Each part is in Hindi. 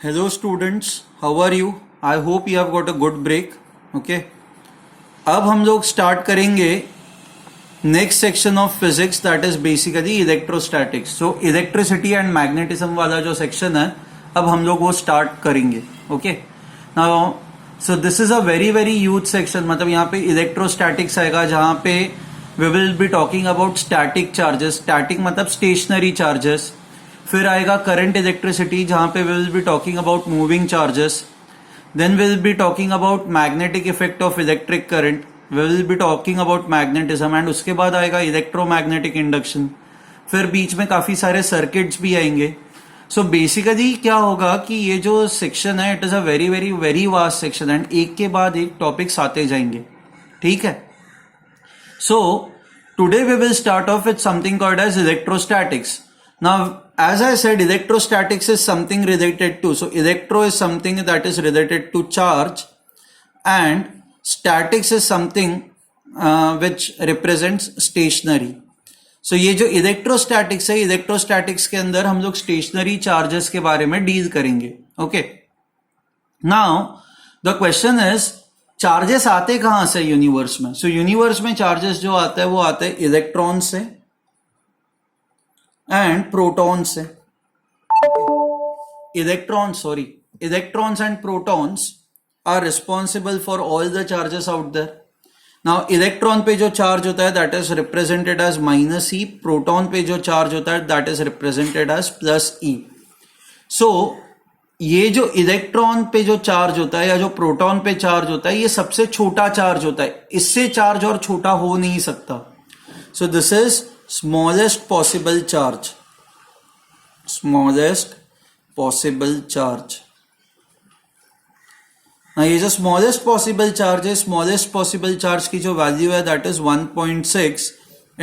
Hello students, how are you? I hope you have got a good break. Okay. अब हम लोग स्टार्ट करेंगे next section of physics that is basically electrostatics. So electricity and magnetism वाला जो सेक्शन है अब हम लोग वो स्टार्ट करेंगे. Okay. Now so this is a very very huge section. मतलब यहाँ पे इलेक्ट्रोस्टैटिक्स आएगा जहां पे we will be talking about static charges. Static मतलब स्टेशनरी चार्जेस. फिर आएगा करंट इलेक्ट्रिसिटी जहां पे we will be talking about moving charges. Then we will be talking about magnetic effect of electric current. We will be talking about magnetism and उसके बाद आएगा इलेक्ट्रोमैग्नेटिक इंडक्शन. फिर बीच में काफी सारे सर्किट्स भी आएंगे. सो बेसिकली क्या होगा कि ये जो सेक्शन है it is a very very very vast section and एक के बाद एक टॉपिक्स आते जाएंगे. ठीक है. So today we will start off with something called as electrostatics. Now, as I said, electrostatics is something related to, so electro is something that is related to charge and statics is something which represents stationary. So ये जो electrostatics है, electrostatics के अंदर हम लोग stationary charges के बारे में डील करेंगे. Okay. Now, the question is, charges आते कहां से यूनिवर्स में? सो यूनिवर्स में चार्जेस जो आता है वो आते हैं इलेक्ट्रॉन से and protons से. Electrons and protons are responsible for all the charges out there. Now electron पे जो charge होता है that is represented as minus E. Proton पे जो charge होता है that is represented as plus E. So ये जो इलेक्ट्रॉन पे जो चार्ज होता है या जो प्रोटॉन पे चार्ज होता है ये सबसे छोटा चार्ज होता है. इससे चार्ज और छोटा हो नहीं सकता. सो this is smallest possible charge. Smallest possible charge. Now ये जो smallest possible charge है, smallest possible charge की जो वैल्यू है that is 1.6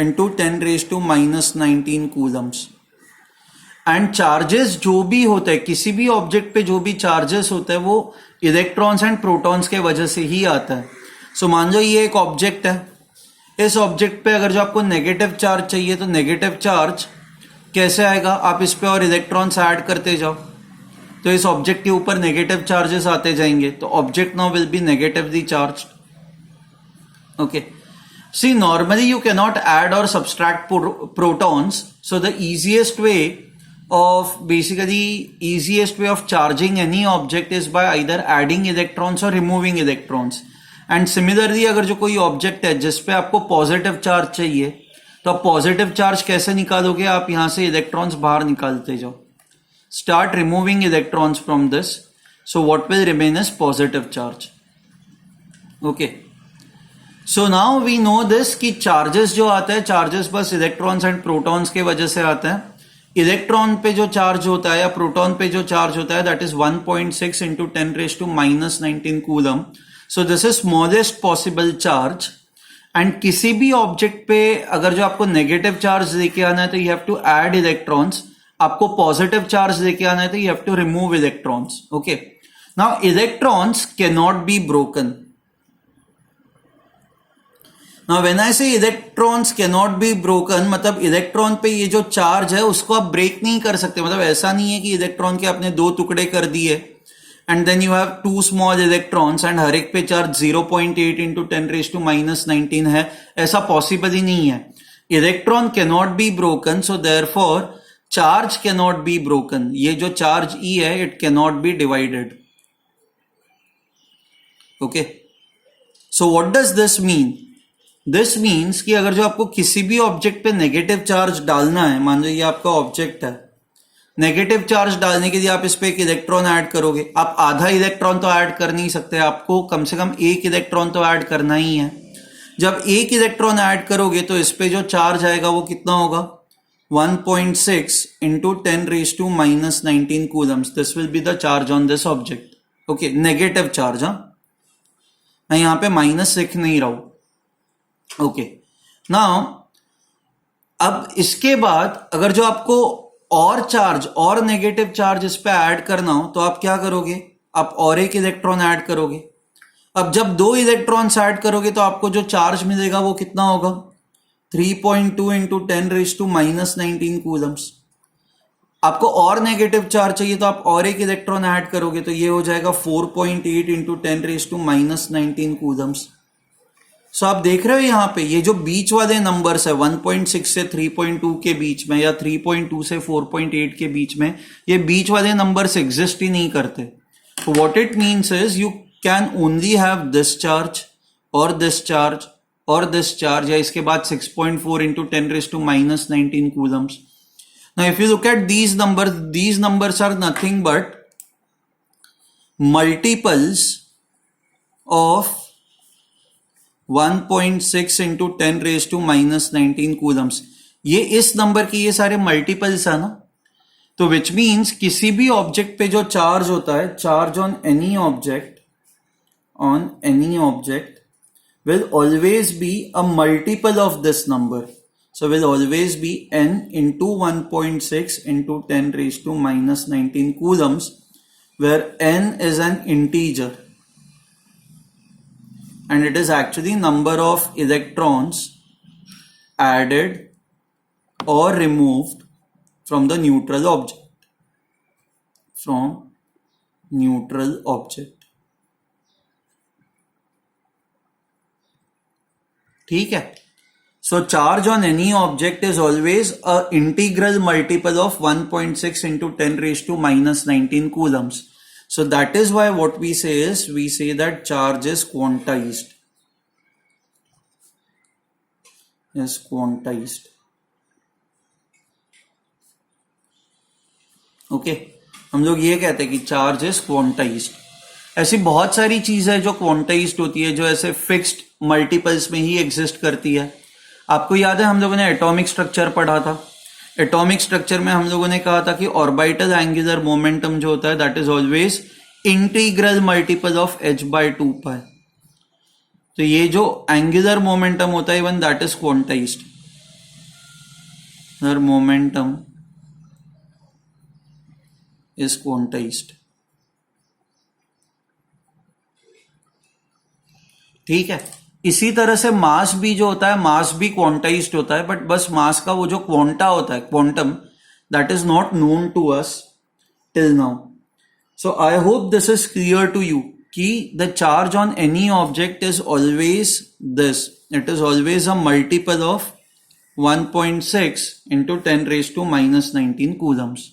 into 10 raised to minus 19 coulombs. And charges जो भी होते हैं किसी भी ऑब्जेक्ट पे जो भी चार्जेस होते हैं वो इलेक्ट्रॉन्स एंड प्रोटॉन्स के वजह से ही आता है. सो मान लो ये एक ऑब्जेक्ट है. इस ऑब्जेक्ट पे अगर जो आपको नेगेटिव चार्ज चाहिए तो नेगेटिव चार्ज कैसे आएगा? आप इस पे और इलेक्ट्रॉन्स ऐड करते जाओ तो इस ऑब्जेक्ट के ऊपर नेगेटिव चार्जेस आते जाएंगे. तो object now will be negatively charged. Okay. See normally you can not add or subtract protons. So the easiest way of charging any object is by either adding electrons or removing electrons. And similarly अगर जो कोई ऑब्जेक्ट है जिसपे आपको पॉजिटिव चार्ज चाहिए तो आप पॉजिटिव चार्ज कैसे निकालोगे? आप यहां से इलेक्ट्रॉन्स बाहर निकालते जाओ. Start removing electrons from this. So what will remain is positive charge. Okay. So now we know this कि चार्जेस जो आता है चार्जेस बस इलेक्ट्रॉन्स एंड प्रोटॉन्स के वजह से आता है. इलेक्ट्रॉन पे जो चार्ज होता है या प्रोटॉन पे जो चार्ज होता है that is 1.6 into 10 raised to minus 19 coulomb. So this is smallest possible charge. And किसी भी ऑब्जेक्ट पे अगर जो आपको नेगेटिव चार्ज लेके आना है तो you have to add electrons. आपको पॉजिटिव चार्ज लेके आना है तो you have to remove electrons. Okay. Now electrons can not be broken. Now when I say electrons can not be broken मतलब इलेक्ट्रॉन पे ये जो चार्ज है उसको आप ब्रेक नहीं कर सकते. मतलब ऐसा नहीं है कि इलेक्ट्रॉन के आपने दो टुकड़े कर दिए and then you have two small electrons and हर एक पे charge 0.8 into 10 raised to minus 19 है. ऐसा पॉसिबल ही नहीं है. Electron cannot be broken, so therefore charge cannot be broken. ये जो चार्ज E है it cannot be divided. Okay. So what does this mean? This means कि अगर जो आपको किसी भी ऑब्जेक्ट पे नेगेटिव चार्ज डालना है, मान लो ये आपका ऑब्जेक्ट है, नेगेटिव चार्ज डालने के लिए आप इस पे एक इलेक्ट्रॉन ऐड करोगे. आप आधा इलेक्ट्रॉन तो ऐड कर नहीं सकते. आपको कम से कम एक इलेक्ट्रॉन तो ऐड करना ही है. जब एक इलेक्ट्रॉन ऐड करोगे तो इस पे जो चार्ज आएगा वो कितना होगा? 1.6 into 10 raised to minus 19 coulombs. This will be the charge on this object. Okay. Negative charge. मैं यहां पे माइनस लिख नहीं रहा हूं. ओके. नाउ अब इसके बाद अगर जो आपको और चार्ज और नेगेटिव चार्ज इस पे ऐड करना हो तो आप क्या करोगे? आप और एक इलेक्ट्रॉन ऐड करोगे. अब जब दो इलेक्ट्रॉन्स ऐड करोगे तो आपको जो चार्ज मिलेगा वो कितना होगा? 3.2 into 10 raised to minus 19 Coulomb's. आपको और नेगेटिव चार्ज चाहिए तो आप और एक इलेक्ट्रॉन ऐड करोगे, तो ये हो जाएगा 4.8 इंटू 10⁻⁻19 कूलम्स। सो आप देख रहे हो यहाँ पे ये जो बीच वाले नंबर्स है 1.6 से 3.2 के बीच में या 3.2 से 4.8 के बीच में, ये बीच वाले नंबर्स एग्जिस्ट ही नहीं करते। तो what it means is you can only have this charge और दिस चार्ज और दिस चार्ज, या इसके बाद 6.4 into 10⁻⁻19 Coulomb's. Now if you look at these numbers are nothing but multiples of 1.6 into 10⁻⁻19 Coulomb's. ये इस नंबर की ये सारे मल्टीपल्स है ना, तो विच मीन्स किसी भी ऑब्जेक्ट पे जो चार्ज होता है, charge on any object will always be a multiple of this number. So will always be n into 1.6 into 10⁻⁻19 coulombs, where n is an integer and it is actually number of electrons added or removed from the neutral object. ठीक है। So charge on any object is always a integral multiple of 1.6 into 10⁻⁻19 coulombs. So that is why what we say is, we say that charge is quantized. Okay, हम लोग ये कहते हैं कि चार्ज इज क्वांटाइज्ड। ऐसी बहुत सारी चीज है जो क्वांटाइज्ड होती है, जो ऐसे फिक्स्ड मल्टीपल्स में ही एग्जिस्ट करती है। आपको याद है हम लोगों ने एटॉमिक स्ट्रक्चर पढ़ा था। एटॉमिक स्ट्रक्चर में हम लोगों ने कहा था कि ऑर्बिटल एंगुलर मोमेंटम जो होता है that is always integral multiple of h/2π। तो ये जो एंगुलर मोमेंटम होता है even that is quantized. Momentum is quantized. ठीक है। इसी तरह से मास भी जो होता है, मास भी क्वांटाइज्ड होता है, बट बस मास का वो जो क्वांटा होता है, quantum, that is not known to us till now. So I hope this is clear to you कि the charge on any object is always this, it is always a multiple of 1.6 into 10⁻⁻19 coulombs.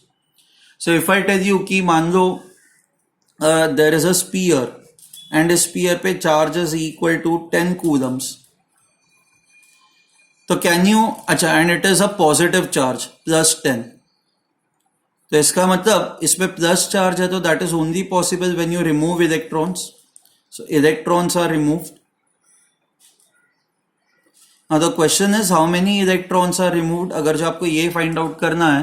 So if I tell you कि मान लो there is a sphere and sphere पे charge is equal to 10 coulombs, तो कैन यू, अच्छा, and it is a positive charge +10, तो इसका मतलब इसमें प्लस चार्ज है, तो that is only possible when you remove electrons. So electrons are removed. Now the question is how many electrons are removed. अगर जो आपको ये फाइंड आउट करना है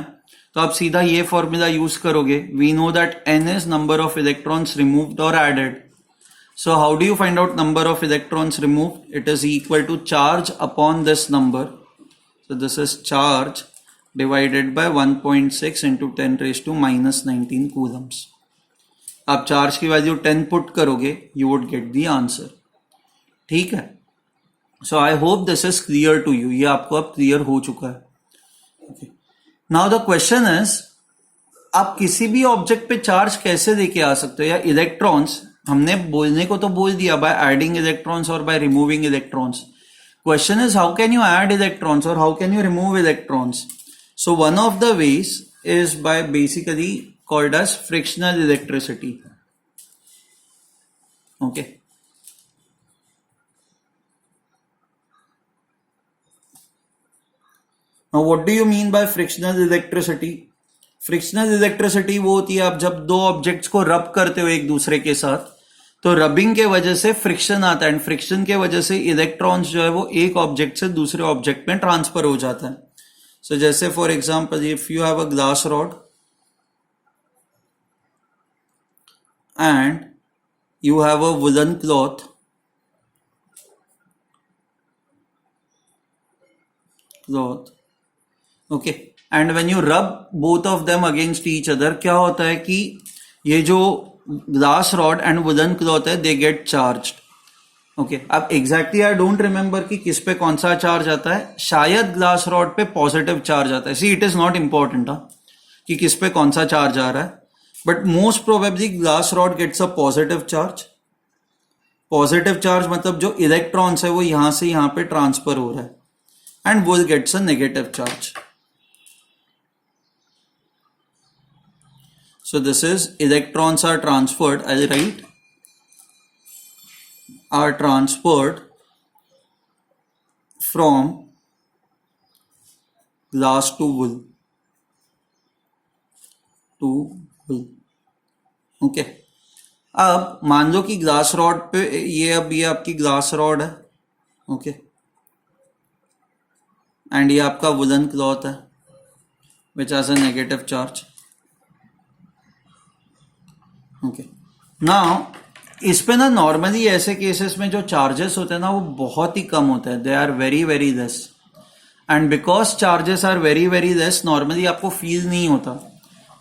तो आप सीधा ये फॉर्मूला यूज करोगे। We know that n is number of electrons removed और added. So how do you find out number of electrons removed? It is equal to charge upon this number. So this is charge divided by 1.6 into 10⁻⁻19 coulombs. आप चार्ज की वैल्यू 10 पुट करोगे, you would get the answer. ठीक है। So I hope this is clear to you. ये आपको अब क्लियर हो चुका है। Okay. Now the question is, आप किसी भी ऑब्जेक्ट पे चार्ज कैसे लेके आ सकते हो, या इलेक्ट्रॉन्स, हमने बोलने को तो बोल दिया by adding electrons or by removing electrons. Question is how can you add electrons or how can you remove electrons. So one of the ways is by basically called as frictional electricity. Okay, now what do you mean by frictional electricity? Frictional electricity वो होती है आप जब दो ऑब्जेक्ट्स को रब करते हो एक दूसरे के साथ, तो रबिंग के वजह से फ्रिक्शन आता है, एंड फ्रिक्शन के वजह से इलेक्ट्रॉन्स जो है वो एक ऑब्जेक्ट से दूसरे ऑब्जेक्ट में ट्रांसफर हो जाता है। सो जैसे for example if you have a glass rod and you have a woolen cloth okay, and when you rub both of them against each other, क्या होता है कि ये जो glass rod and woollen cloth है दे गेट चार्ज्ड। ओके, अब एग्जैक्टली आई डोंट रिमेंबर कि किस पे कौन सा चार्ज आता है, शायद ग्लास रॉड पे पॉजिटिव चार्ज आता है। See it is not important कि किस पे कौन सा चार्ज आ रहा है, but most probably glass rod gets a positive charge. Positive charge मतलब जो इलेक्ट्रॉन्स है वो यहां से यहां पे ट्रांसफर हो रहा है, and wool gets a negative charge. So this is electrons are transferred, I'll write, are transferred from glass to wool. Okay. अब मान लो कि ग्लास रॉड पे ये आपकी ग्लास रॉड है. ओके. एंड ये आपका वुलन क्लॉथ है which has a negative charge. Okay. Now इस पे ना नॉर्मली ऐसे केसेस में जो चार्जेस होते हैं ना वो बहुत ही कम होते हैं. They are very very less, and because charges are very very less normally आपको फील नहीं होता.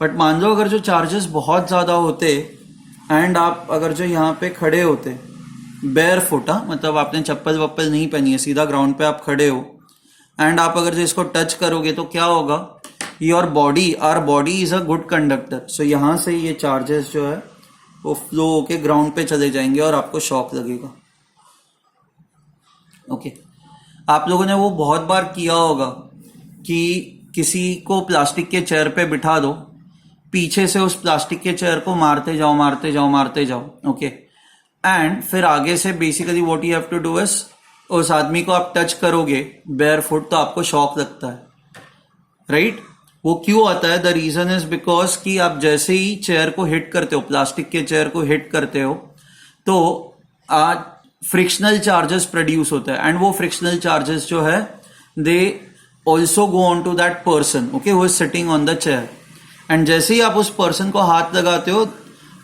बट मान लो अगर जो चार्जेस बहुत ज्यादा होते एंड आप अगर जो यहाँ पे खड़े होते बेयर फुट, मतलब आपने चप्पल वप्पल नहीं पहनी है, सीधा ग्राउंड पे आप खड़े हो, एंड आप अगर जो इसको टच करोगे तो क्या होगा, your body, our body is a good conductor. So यहां से ये चार्जेस जो है वो फ्लो होके ग्राउंड पे चले जाएंगे और आपको शॉक लगेगा. ओके. आप लोगों ने वो बहुत बार किया होगा कि किसी को प्लास्टिक के चेयर पे बिठा दो, पीछे से उस प्लास्टिक के चेयर को मारते जाओ मारते जाओ मारते जाओ. ओके. एंड फिर आगे से basically what you have to do is, उस आदमी को आप टच करोगे बेयर फुट तो आपको शॉक लगता है, राइट? वो क्यों आता है? द रीजन इज बिकॉज कि आप जैसे ही चेयर को हिट करते हो, प्लास्टिक के चेयर को हिट करते हो, तो फ्रिक्शनल चार्जेस प्रोड्यूस होता है, एंड वो फ्रिक्शनल चार्जेस जो है they also go on to that person, okay, who is sitting on the chair. And जैसे ही आप उस पर्सन को हाथ लगाते हो,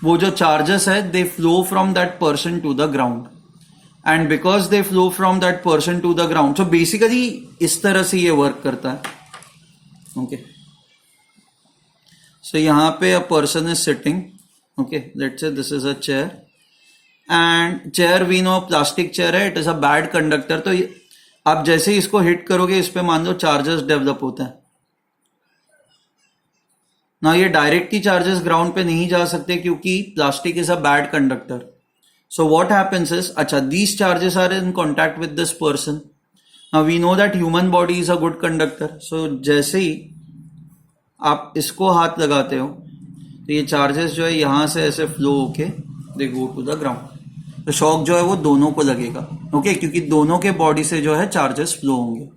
वो जो चार्जेस है they flow from that person to the ground, and because they flow from that person to the ground, so basically इस तरह से ये वर्क करता है. ओके. सो यहां पे a person is sitting, okay, let's say this is a chair, and chair we know plastic chair है, it is a bad conductor. तो आप जैसे ही इसको हिट करोगे इस पे मान लो चार्जेस डेवलप होता है ना. ये डायरेक्टली चार्जेस ग्राउंड पे नहीं जा सकते क्योंकि plastic is a bad conductor. So what happens is, अच्छा, these charges are in contact with this person. Now we know that human body is a good conductor. So जैसे ही आप इसको हाथ लगाते हो तो ये चार्जेस जो है यहां से ऐसे फ्लो होके दे गो टू द ग्राउंड. तो शॉक जो है वो दोनों को लगेगा, ओके, क्योंकि दोनों के बॉडी से जो है चार्जेस फ्लो होंगे.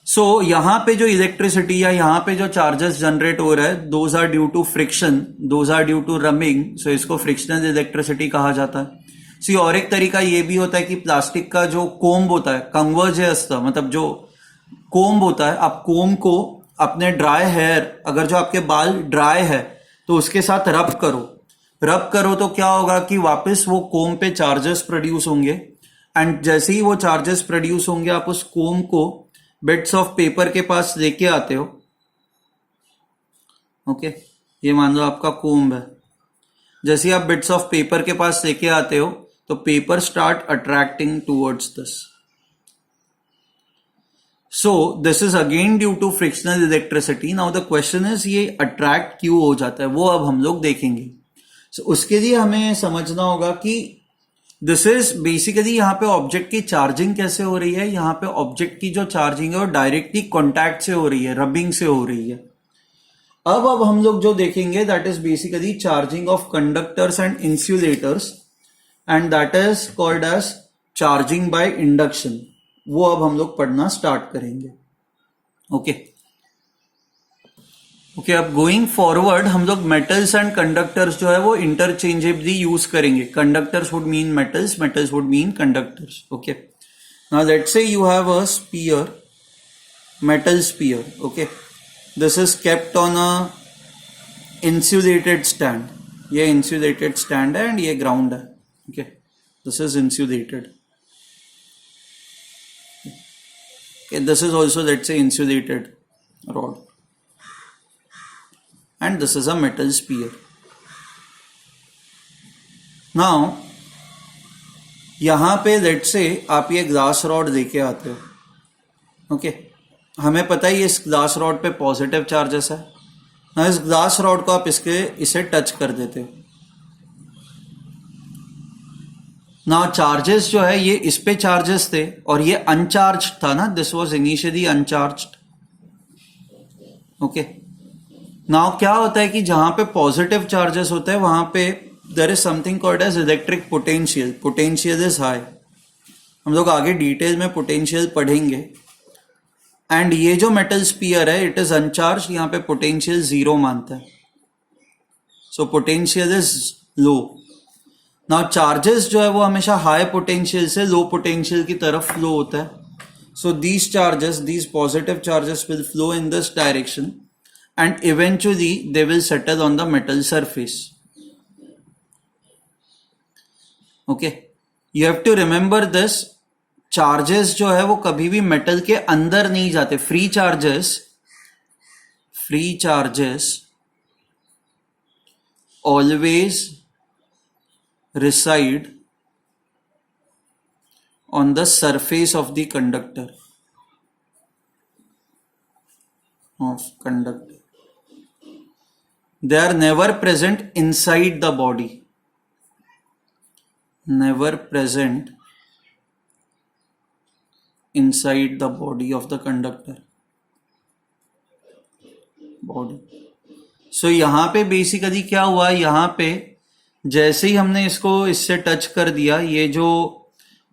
सो यहां पे जो इलेक्ट्रिसिटी या यहां पे जो चार्जेस जनरेट हो रहा है, those are due to friction, those are due to rubbing. So इसको फ्रिक्शनल इलेक्ट्रिसिटी कहा जाता है. सी और एक तरीका ये भी होता है कि प्लास्टिक का जो कोम्ब होता है, कंवर्ज है असता, मतलब जो कोम्ब होता है, आप कोम्ब को अपने ड्राई हेयर, अगर जो आपके बाल ड्राई है तो उसके साथ रब करो तो क्या होगा कि वापस वो कोम पे चार्जेस प्रोड्यूस होंगे, एंड जैसे ही वो चार्जेस प्रोड्यूस होंगे आप उस कोम को बिट्स ऑफ पेपर के पास लेके आते हो. ओके. ये मान लो आपका कोम्ब है. जैसे ही आप बिट्स ऑफ पेपर के पास लेके आते हो तो paper start attracting towards this. So this is again due to frictional electricity. Now the question is ये अट्रैक्ट क्यों हो जाता है, वो अब हम लोग देखेंगे. So उसके लिए हमें समझना होगा कि दिस इज बेसिकली यहाँ पे ऑब्जेक्ट की चार्जिंग कैसे हो रही है. यहाँ पे ऑब्जेक्ट की जो चार्जिंग है वो डायरेक्टली कॉन्टैक्ट से हो रही है, रबिंग से हो रही है. अब हम लोग जो देखेंगे that is basically charging of conductors and insulators, and that is called as charging by induction. वो अब हम लोग पढ़ना स्टार्ट करेंगे. ओके. अब गोइंग फॉरवर्ड हम लोग मेटल्स एंड कंडक्टर्स जो है वो इंटरचेंजेबली यूज करेंगे. Conductors would mean metals, metals would mean conductors. Okay. Now let's say you have a spear, metal sphere. Okay, this is kept on a insulated stand. ये insulated stand है and ये ground है. Okay, this is insulated. Okay, this is also, let's say, insulated rod, and this is a metal sphere. Now यहां पे लेट्स से आप ये ग्लास रॉड लेके आते हो. ओके, हमें पता है ये इस ग्लास रॉड पे पॉजिटिव चार्जेस है ना इस ग्लास रॉड को आप इसे टच कर देते हो ना। चार्जेस जो है ये इस पे चार्जेस थे और ये अनचार्ज था ना, this was initially अनचार्ज। Okay, now क्या होता है कि जहां पे पॉजिटिव चार्जेस होते हैं वहां पे there is something called as electric potential. Potential is high. हम लोग आगे डिटेल में पोटेंशियल पढ़ेंगे। एंड ये जो मेटल स्पीयर है इट इज अनचार्ज, यहां पे पोटेंशियल 0 मानता है, so potential is low. Now charges जो है वो हमेशा हाई पोटेंशियल से लो पोटेंशियल की तरफ फ्लो होता है। So these charges, these positive charges will flow in this direction and eventually they will settle on the metal surface. Okay, you have to remember this. Charges जो है वो कभी भी मेटल के अंदर नहीं जाते। Free charges always reside on the surface of the conductor. They are never present inside the body. Never present inside the body of the conductor. Body. So यहां पे बेसिकली क्या हुआ, यहां पे जैसे ही हमने इसको इससे टच कर दिया, ये जो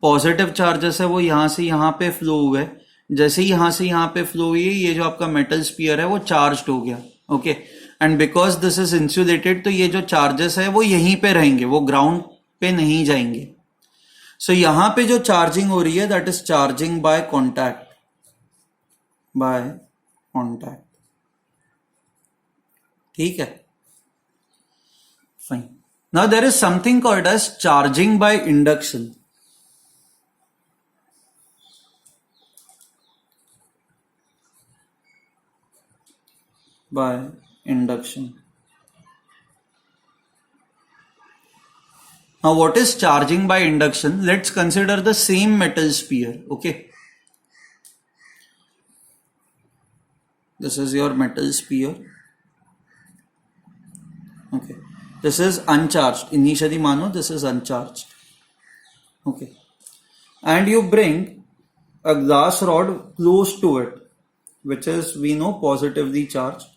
पॉजिटिव चार्जेस है वो यहां से यहां पे फ्लो हुए। जैसे ही यहां से यहां पे फ्लो हुई, ये जो आपका मेटल स्पीयर है वो चार्ज्ड हो गया। Okay, and because this is insulated, तो ये जो चार्जेस है वो यहीं पे रहेंगे, वो ग्राउंड पे नहीं जाएंगे। सो यहां पे जो चार्जिंग हो रही है that is charging by contact, ठीक है, fine. Now there is something called as charging by induction. By induction. Now what is charging by induction? Let's consider the same metal sphere. Okay, this is your metal sphere. Okay, this is uncharged. Initially mano this is uncharged. Okay, and you bring a glass rod close to it, which is we know positively charged.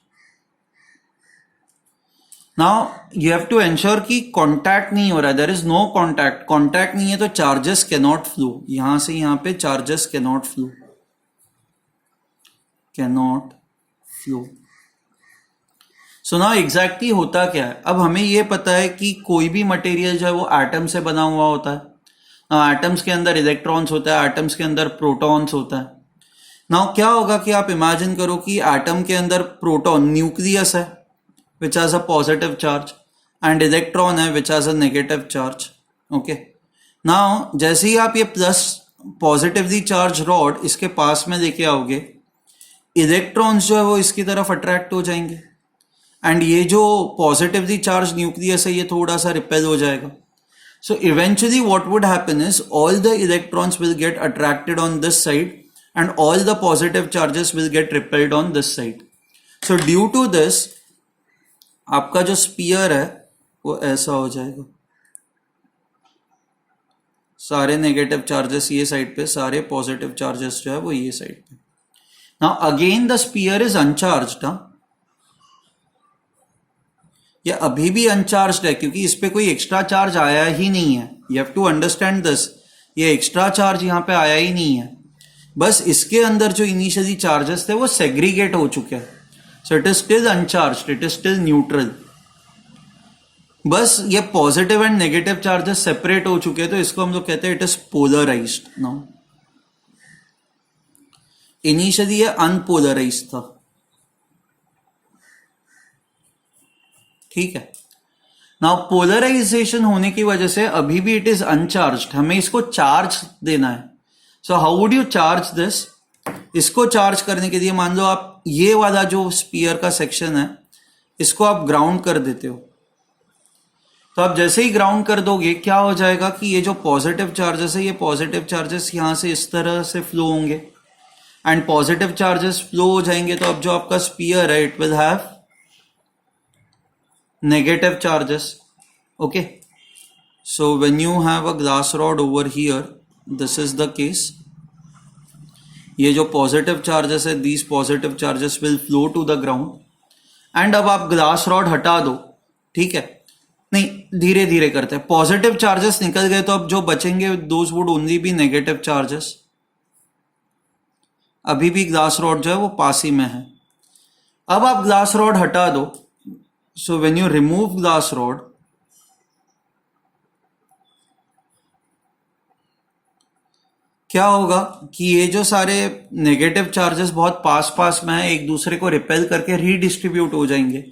Now you have to ensure कि कॉन्टैक्ट नहीं हो रहा है, there is no contact. Contact नहीं है तो चार्जेस कैन नॉट फ्लो, यहां से यहां पे charges can not flow. So now exactly होता क्या है, अब हमें ये पता है कि कोई भी मटेरियल जो है वो एटम से बना हुआ होता है। एटम्स के अंदर इलेक्ट्रॉन्स होता है, एटम्स के अंदर प्रोटॉन्स होता है। नाउ क्या होगा कि आप इमेजिन करो कि एटम के अंदर प्रोटॉन न्यूक्लियस है which has a positive charge and electron है which has a negative charge. Okay, now जैसे ही आप ये प्लस पॉजिटिवली चार्ज रॉड इसके पास में लेके आओगे, इलेक्ट्रॉन्स जो है वो इसकी तरफ अट्रैक्ट हो जाएंगे एंड ये जो पॉजिटिवली चार्ज न्यूक्लियस है ये थोड़ा सा रिपेल हो जाएगा। So eventually what would happen is all the electrons will get attracted on this side and all the positive charges will get repelled on this side. So due to this आपका जो स्पीयर है वो ऐसा हो जाएगा, सारे नेगेटिव चार्जेस ये साइड पे, सारे पॉजिटिव चार्जेस जो है वो ये साइड पे। Now again the sphere is uncharged. ये अभी भी अनचार्ज्ड है क्योंकि इस पे कोई एक्स्ट्रा चार्ज आया ही नहीं है। You have to understand this, ये एक्स्ट्रा चार्ज यहां पे आया ही नहीं है, बस इसके अंदर जो इनिशियली चार्जेस थे वो सेग्रीगेट हो चुके हैं। So it is still uncharged, it is still neutral. बस ये positive and negative charges separate हो चुके हैं, तो इसको हम लोग कहते हैं it is polarised. Now initially ये अनपोलराइज्ड था, ठीक है। नाउ पोलराइजेशन होने की वजह से अभी भी इट इज अनचार्ज्ड, हमें इसको चार्ज देना है। So how would you charge this? इसको चार्ज करने के लिए मान लो आप ये वाला जो स्पीयर का सेक्शन है इसको आप ग्राउंड कर देते हो, तो आप जैसे ही ग्राउंड कर दोगे क्या हो जाएगा कि ये जो पॉजिटिव चार्जेस है, ये पॉजिटिव चार्जेस यहां से इस तरह से फ्लो होंगे एंड पॉजिटिव चार्जेस फ्लो हो जाएंगे, तो अब जो आपका स्पीयर है it will have negative charges. Okay, so when you have a glass rod over here, this is the case. ये जो पॉजिटिव चार्जेस है, these positive charges will flow to the ground. And अब आप ग्लास रॉड हटा दो, ठीक है, नहीं धीरे धीरे करते हैं, पॉजिटिव चार्जेस निकल गए तो अब जो बचेंगे those would only be negative charges. अभी भी ग्लास रॉड जो है वो पास ही में है. अब आप ग्लास रॉड हटा दो. So when you remove glass rod, क्या होगा कि ये जो सारे नेगेटिव चार्जेस बहुत पास पास में है, एक दूसरे को रिपेल करके रीडिस्ट्रीब्यूट हो जाएंगे.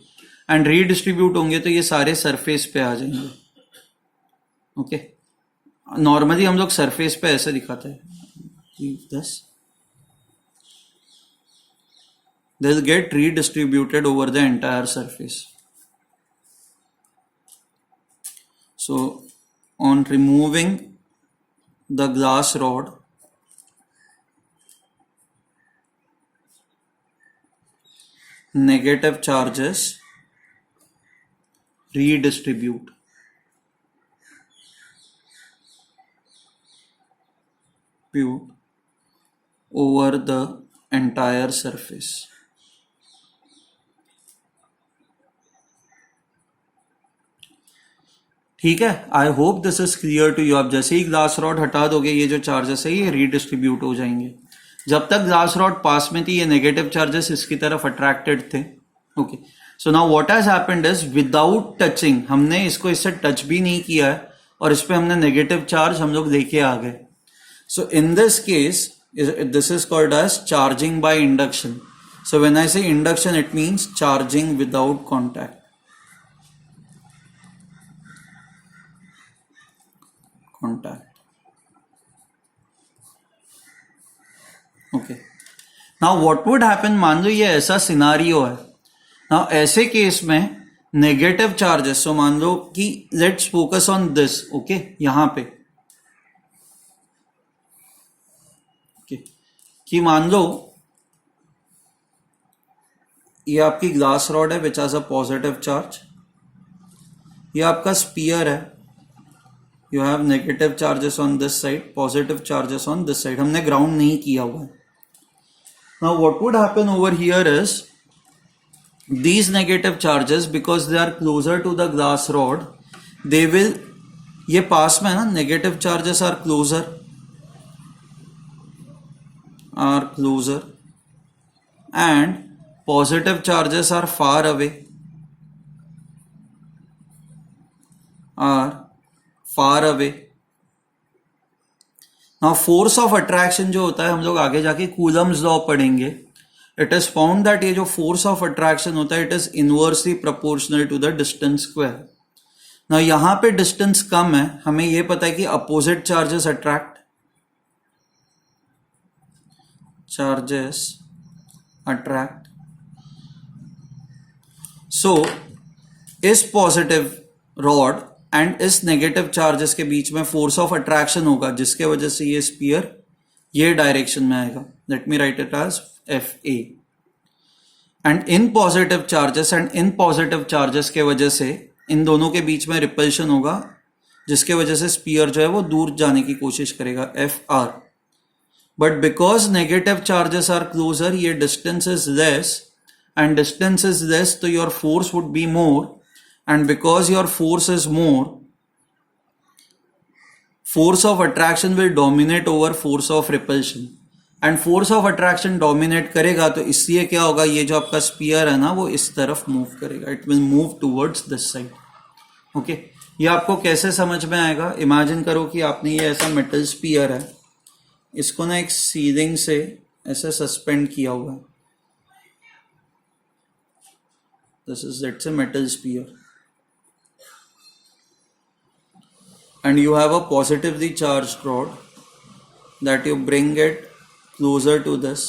एंड रीडिस्ट्रीब्यूट होंगे तो ये सारे सरफेस पे आ जाएंगे. ओके, नॉर्मली हम लोग सरफेस पे ऐसे दिखाते हैं, दस they'll get redistributed over the entire surface. So on removing the glass rod, negative charges redistribute. Over the entire surface. ठीक है, I hope this is clear to you. आप जैसे ही ग्लास रॉड हटा दोगे, ये जो चार्जेस है ये रीडिस्ट्रीब्यूट हो जाएंगे. जब तक ग्लास रॉड पास में थी, ये नेगेटिव चार्जेस इसकी तरफ अट्रैक्टेड थे. Okay, so now what has happened is, without touching, हमने इसको इससे टच भी नहीं किया है और इस पे हमने नेगेटिव चार्ज हम लोग लेके आ गए. So in this case this is called as charging by induction. So when I say induction, it means charging without contact. Okay, now what would happen, मान लो ये ऐसा सिनारियो है. नाउ ऐसे केस में नेगेटिव चार्जेस, सो मान लो कि let's focus on this. Okay, यहां पे कि मान लो ये आपकी ग्लास रॉड है which has a positive charge, ये आपका स्पीयर है, you have negative charges on this side, positive charges on this side. हमने ground नहीं किया हुआ है. Now what would happen over here is, these negative charges, because they are closer to the glass rod, they will, ये पास में है ना, negative charges are closer and positive charges are far away, Now force of attraction जो होता है, हम लोग आगे जाके कूलम्स लॉ पढ़ेंगे. इट इज फाउंड दैट ये जो फोर्स ऑफ अट्रैक्शन होता है, it is inversely proportional to the distance square. ना यहां पे डिस्टेंस कम है, हमें ये पता है कि अपोजिट चार्जेस अट्रैक्ट, सो इस पॉजिटिव रॉड एंड इस नेगेटिव चार्जेस के बीच में फोर्स ऑफ अट्रैक्शन होगा, जिसके वजह से ये स्पीयर ये डायरेक्शन में आएगा. Let me write it as F A. And इन पॉजिटिव चार्जेस के वजह से इन दोनों के बीच में रिपल्शन होगा, जिसके वजह से स्पीयर जो है वो दूर जाने की कोशिश करेगा, F R. But because negative charges are closer, ये distance is less, and distance is less तो your force would be more. And because your force is more, force of attraction will dominate over force of repulsion. And force of attraction dominate करेगा तो इसलिए क्या होगा, ये जो आपका स्पीयर है ना वो इस तरफ मूव करेगा. It will move towards this side. Okay, ये आपको कैसे समझ में आएगा, इमेजिन करो कि आपने ये ऐसा मेटल स्पीयर है, इसको ना एक सीलिंग से ऐसे सस्पेंड किया हुआ है. This is, let's say, metal sphere. And you have a positively charged rod that you bring it closer to this.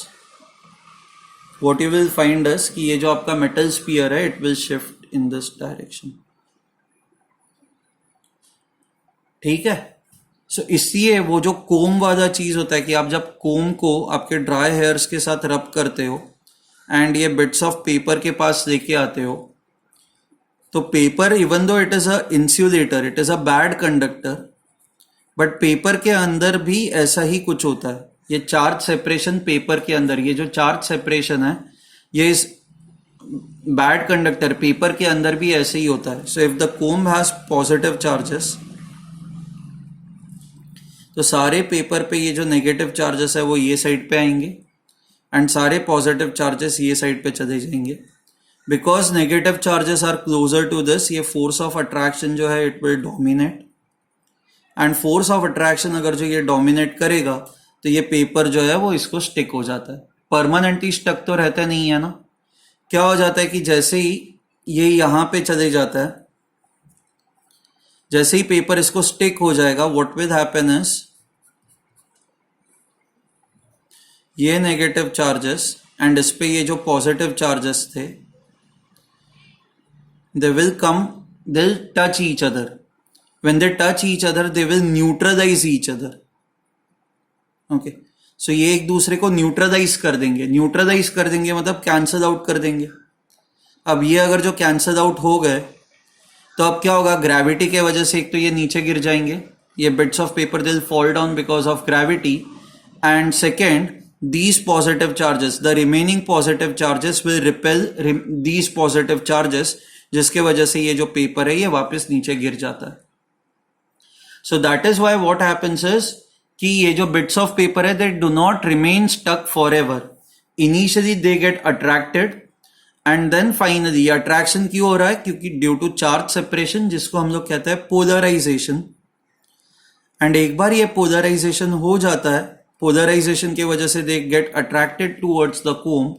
What you will find is कि ये जो आपका metal sphere है, it will shift in this direction. ठीक है. सो इसलिए वो जो कोम वाला चीज होता है कि आप जब कोम को आपके ड्राई हेयर्स के साथ रब करते हो एंड ये बिट्स ऑफ पेपर के पास लेके आते हो, तो paper even though it is a insulator, it is a bad conductor, but paper के अंदर भी ऐसा ही कुछ होता है. ये चार्ज सेपरेशन पेपर के अंदर, ये जो चार्ज सेपरेशन है ये इस बैड कंडक्टर पेपर के अंदर भी ऐसे ही होता है. So if the comb has positive charges, तो सारे पेपर पे ये जो नेगेटिव चार्जेस है वो ये साइड पे आएंगे एंड सारे पॉजिटिव चार्जेस ये साइड पे चले जाएंगे. Because negative charges are closer to this, ये फोर्स ऑफ अट्रैक्शन जो है it will dominate, and force of attraction अगर जो ये डोमिनेट करेगा तो ये पेपर जो है वो इसको स्टिक हो जाता है. परमानेंटली स्टक तो रहता नहीं है ना. क्या हो जाता है कि जैसे ही ये यहां पे चले जाता है, जैसे ही पेपर इसको स्टिक हो जाएगा, व्हाट विल हैपन इज ये नेगेटिव चार्जेस एंड इस पे ये जो पॉजिटिव चार्जेस थे they will come, they'll touch each other. When they touch each other, they will neutralize each other. Okay. So ये एक दूसरे को न्यूट्रलाइज कर देंगे. न्यूट्रलाइज कर देंगे मतलब कैंसल आउट कर देंगे. अब ये अगर जो कैंसल आउट हो गए तो अब क्या होगा, ग्रेविटी के वजह से एक तो ये नीचे गिर जाएंगे, ये bits of paper they will fall down because of gravity, and second these positive charges, the remaining positive charges will repel these positive charges, जिसके वजह से ये जो पेपर है ये वापस नीचे गिर जाता है. So that is why what happens is कि ये जो बिट्स ऑफ पेपर है they do not remain stuck forever. Initially they get attracted and then finally attraction क्यों हो रहा है, क्योंकि ड्यू टू चार्ज सेपरेशन, जिसको हम लोग कहते हैं पोलराइजेशन. एंड एक बार ये पोलराइजेशन हो जाता है, पोलराइजेशन की वजह से they get attracted towards the comb,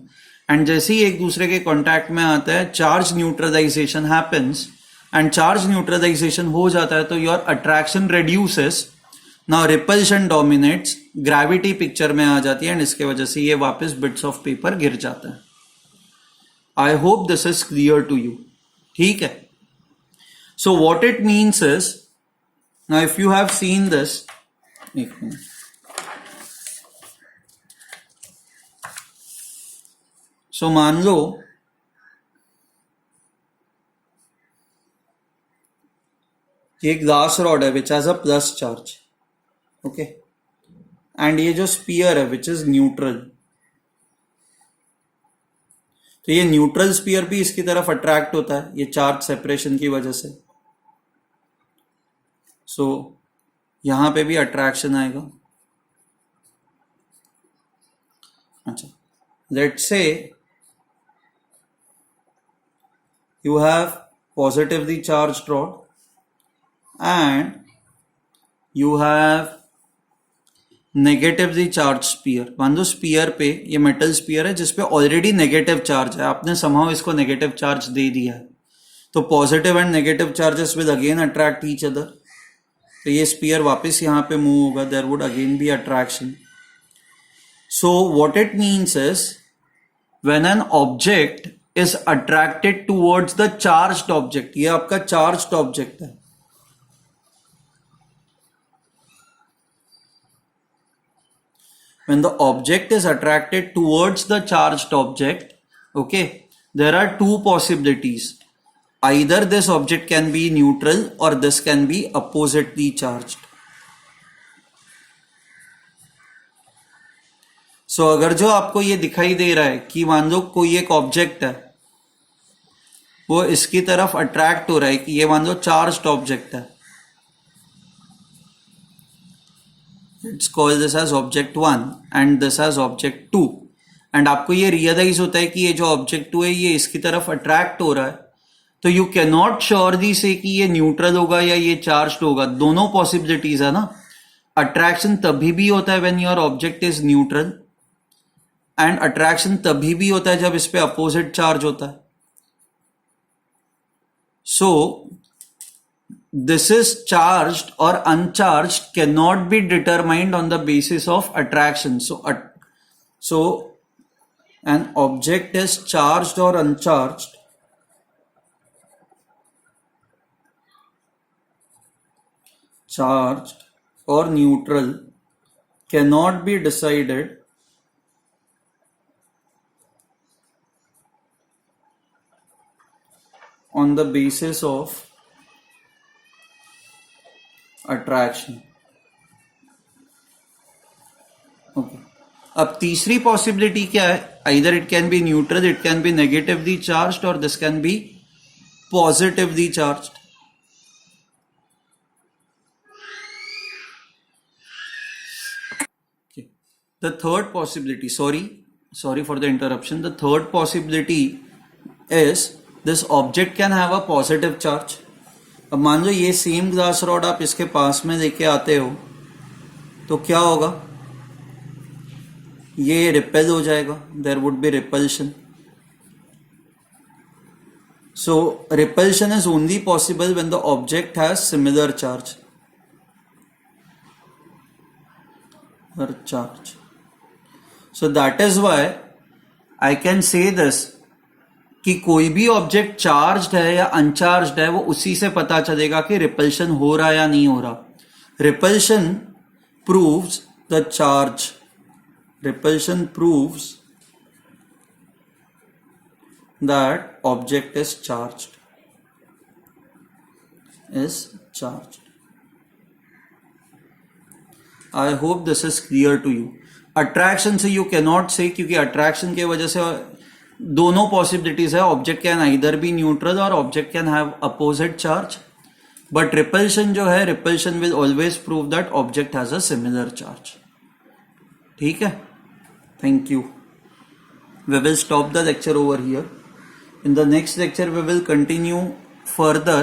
and जैसे ही एक दूसरे के कांटेक्ट में आता है charge neutralisation happens, and charge neutralisation हो जाता है तो your attraction reduces, now repulsion dominates, gravity picture में आ जाती है एंड इसके वजह से ये वापस बिट्स ऑफ पेपर गिर जाता है. I hope this is clear to you. ठीक है. So what it means is, now if you have seen this, एक मिनट, सो मान लो ये ग्लास रॉड है which has a plus charge, okay, and ये जो स्पीयर है विच इज न्यूट्रल, तो ये न्यूट्रल स्पीयर भी इसकी तरफ अट्रैक्ट होता है ये चार्ज सेपरेशन की वजह से. सो यहां पे भी अट्रैक्शन आएगा. अच्छा, let's say you have positively charged rod and you have negatively charged sphere. मान लो स्पीयर पे, ये मेटल स्पीयर है जिसपे ऑलरेडी नेगेटिव चार्ज है, आपने somehow इसको नेगेटिव चार्ज दे दिया है, तो positive and negative charges will again attract each other. तो ये स्पीयर वापस यहाँ पे मूव होगा, there would again be attraction. So what it means is when an object is attracted towards the charged object, ये आपका charged object है, when the object is attracted towards the charged object, okay, there are two possibilities. Either this object can be neutral or this can be oppositely charged. सो अगर जो आपको ये दिखाई दे रहा है कि मान लो कोई एक ऑब्जेक्ट है वो इसकी तरफ अट्रैक्ट हो रहा है, कि ये मान लो चार्ज्ड ऑब्जेक्ट है, it's called this as object 1 and this as object 2, एंड आपको ये रियलाइज होता है कि ये जो ऑब्जेक्ट 2 है ये इसकी तरफ अट्रैक्ट हो रहा है, तो यू कैन नॉट श्योरली से कि ये न्यूट्रल होगा या ये चार्ज्ड होगा. दोनों पॉसिबिलिटीज है ना. अट्रैक्शन तभी भी होता है when your object is neutral, and attraction तभी भी होता है जब इस पे अपोजिट चार्ज होता है. सो दिस इज चार्ज्ड और uncharged can not be determined on the basis of attraction. So an object is charged और uncharged charged or neutral cannot be decided on the basis of attraction. Okay. अब तीसरी पॉसिबिलिटी क्या है? either it can be neutral, it can be negatively charged, or this can be positively charged. Okay. The third possibility, sorry for the interruption. The third possibility is this object can have a positive charge. अब मान लो ये सेम ग्लास रॉड आप इसके पास में लेके आते हो तो क्या होगा? ये रिपेल हो जाएगा, there would be repulsion. So repulsion is only possible when the object has similar charge. So that is why I can say this कि कोई भी ऑब्जेक्ट चार्ज्ड है या अनचार्ज्ड है वो उसी से पता चलेगा कि रिपल्शन हो रहा या नहीं हो रहा. Repulsion proves the charge. Repulsion proves that object is charged. I hope this is clear to you. Attraction से you cannot say, क्योंकि attraction के वजह से दोनों possibilities है. Object can either be neutral or object can have opposite charge. But repulsion जो है, repulsion will always prove that object has a similar charge. ठीक है? Thank you. We will stop the lecture over here. In the next lecture we will continue further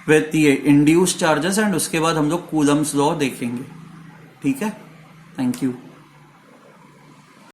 with the induced charges and उसके बाद हम लोग Coulomb's law देखेंगे. ठीक है? Thank you.